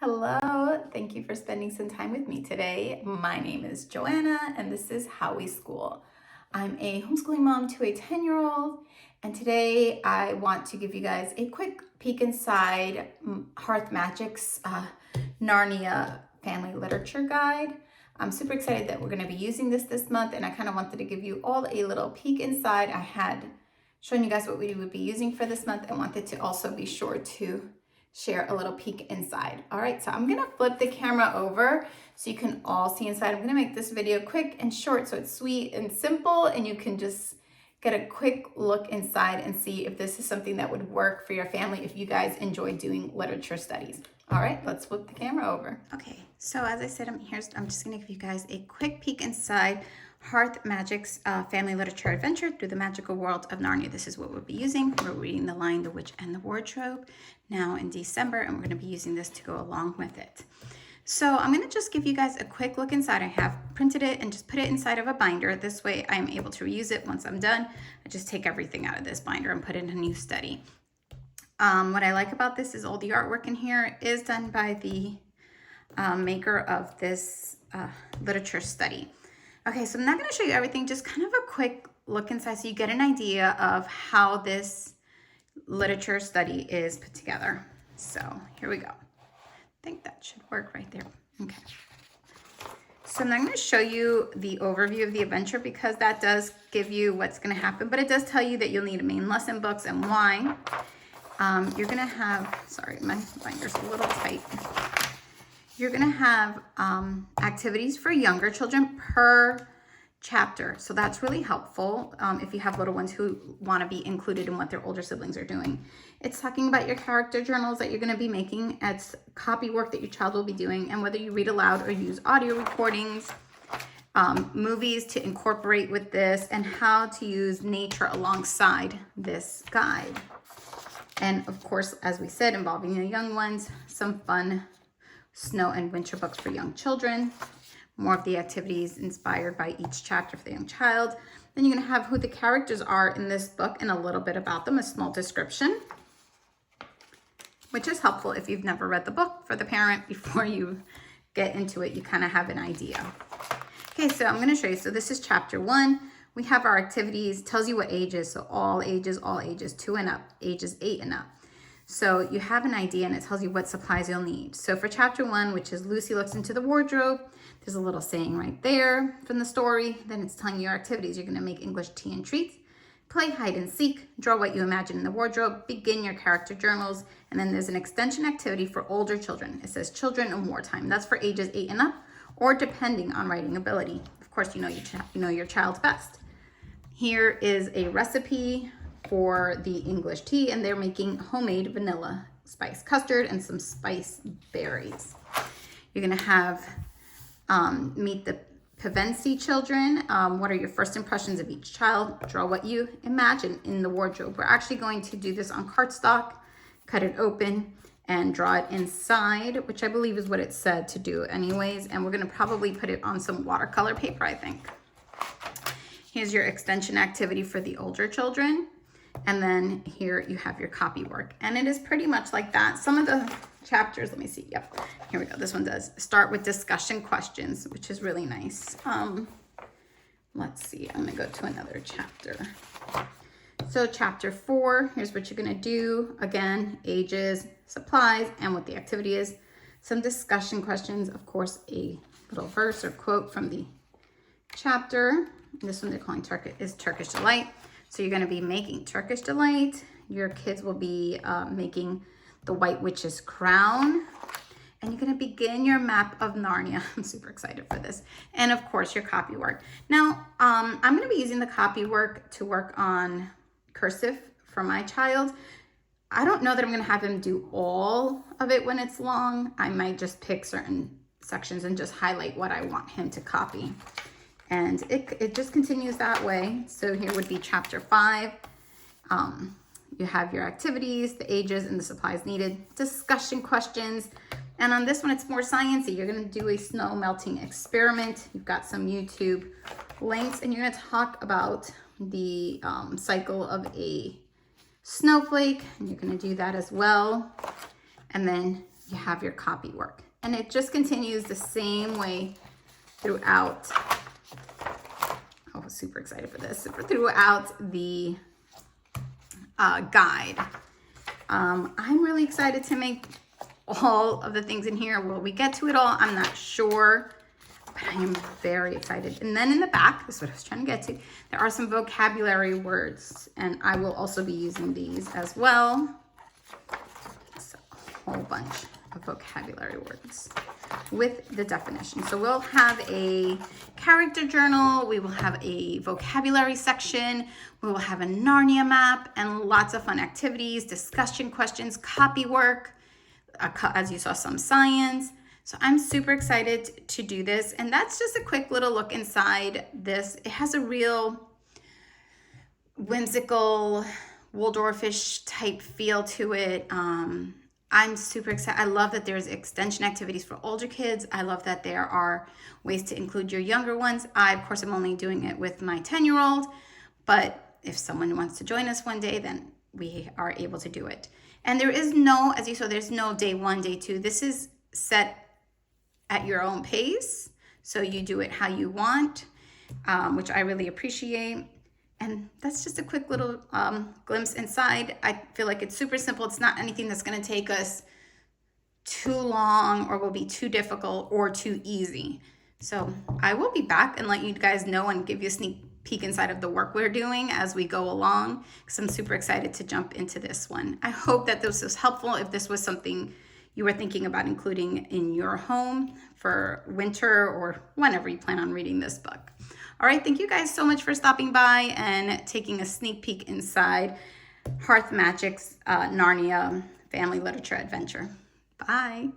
Hello, thank you for spending some time with me today. My name is Joanna and this is How We School. I'm a homeschooling mom to a 10-year-old, and today I want to give you guys a quick peek inside Hearth Magic's Narnia family literature guide. I'm super excited that we're going to be using this month, and I kind of wanted to give you all a little peek inside. I had shown you guys what we would be using for this month and wanted to also be sure to share a little peek inside. All right, so I'm gonna flip the camera over so you can all see inside. I'm gonna make this video quick and short so it's sweet and simple, and you can just get a quick look inside and see if this is something that would work for your family if you guys enjoy doing literature studies. All right, let's flip the camera over. Okay, so as I said, I'm just gonna give you guys a quick peek inside Hearth Magic's family literature adventure through the magical world of Narnia. This is what we'll be using. We're reading The Lion, the Witch, and the Wardrobe now in December, and we're going to be using this to go along with it. So I'm going to just give you guys a quick look inside. I have printed it and just put it inside of a binder. This way I'm able to reuse it once I'm done. I just take everything out of this binder and put it in a new study. What I like about this is all the artwork in here is done by the maker of this literature study. Okay, so I'm not going to show you everything, just kind of a quick look inside so you get an idea of how this literature study is put together. So here we go. I think that should work right there. Okay. So I'm not going to show you the overview of the adventure because that does give you what's going to happen, but it does tell you that you'll need main lesson books and why. You're going to have, sorry, my binder's a little tight. You're going to have activities for younger children per chapter. So that's really helpful if you have little ones who want to be included in what their older siblings are doing. It's talking about your character journals that you're going to be making. It's copy work that your child will be doing, and whether you read aloud or use audio recordings, movies to incorporate with this, and how to use nature alongside this guide. And of course, as we said, involving the young ones, some fun snow and winter books for young children, more of the activities inspired by each chapter for the young child. Then you're going to have who the characters are in this book and a little bit about them, a small description, which is helpful if you've never read the book for the parent. Before you get into it, you kind of have an idea. Okay, so I'm going to show you. So this is chapter 1. We have our activities, tells you what ages, so all ages, 2 and up, ages 8 and up. So you have an idea, and it tells you what supplies you'll need. So for chapter 1, which is Lucy looks into the wardrobe, there's a little saying right there from the story. Then it's telling you your activities. You're going to make English tea and treats, play hide and seek, draw what you imagine in the wardrobe, begin your character journals, and then there's an extension activity for older children. It says children in wartime. That's for ages 8 and up, or depending on writing ability. Of course, you know your child's best. Here is a recipe for the English tea, and they're making homemade vanilla spice custard and some spice berries. You're going to have meet the Pevensie children. What are your first impressions of each child? Draw what you imagine in the wardrobe. We're actually going to do this on cardstock, cut it open, and draw it inside, which I believe is what it said to do anyways. And we're going to probably put it on some watercolor paper, I think. Here's your extension activity for the older children. And then here you have your copy work. And it is pretty much like that. Some of the chapters, let me see. Yep, here we go. This one does start with discussion questions, which is really nice. Let's see. I'm going to go to another chapter. So chapter 4, here's what you're going to do. Again, ages, supplies, and what the activity is. Some discussion questions. Of course, a little verse or quote from the chapter. This one they're calling Turkish Delight. So you're going to be making Turkish Delight. Your kids will be making the White Witch's crown. And you're going to begin your map of Narnia. I'm super excited for this. And of course, your copy work. Now, I'm going to be using the copy work to work on cursive for my child. I don't know that I'm going to have him do all of it when it's long. I might just pick certain sections and just highlight what I want him to copy. And it just continues that way. So here would be chapter 5. You have your activities, the ages, and the supplies needed, discussion questions. And on this one, it's more sciencey. You're going to do a snow melting experiment. You've got some YouTube links, and you're going to talk about the cycle of a snowflake, and you're going to do that as well. And then you have your copy work. And it just continues the same way throughout. Oh, super excited for this. Throughout the guide. I'm really excited to make all of the things in here. Will we get to it all? I'm not sure, but I am very excited. And then in the back, this is what I was trying to get to, there are some vocabulary words, and I will also be using these as well. It's a whole bunch of vocabulary words with the definition. So we'll have a character journal, we will have a vocabulary section, we will have a Narnia map, and lots of fun activities, discussion questions, copy work, as you saw, some science. So I'm super excited to do this. And that's just a quick little look inside this. It has a real whimsical Waldorfish type feel to it. I'm super excited. I love that there's extension activities for older kids. I love that there are ways to include your younger ones. I, of course, am only doing it with my 10-year-old, but if someone wants to join us one day, then we are able to do it. And there is no, as you saw, there's no day 1, day 2. This is set at your own pace. So you do it how you want, which I really appreciate. And that's just a quick little glimpse inside. I feel like it's super simple. It's not anything that's going to take us too long or will be too difficult or too easy. So I will be back and let you guys know and give you a sneak peek inside of the work we're doing as we go along, because I'm super excited to jump into this one. I hope that this was helpful. If this was something you were thinking about including in your home for winter or whenever you plan on reading this book. All right, thank you guys so much for stopping by and taking a sneak peek inside Hearth Magic's Narnia Family Literature Adventure. Bye.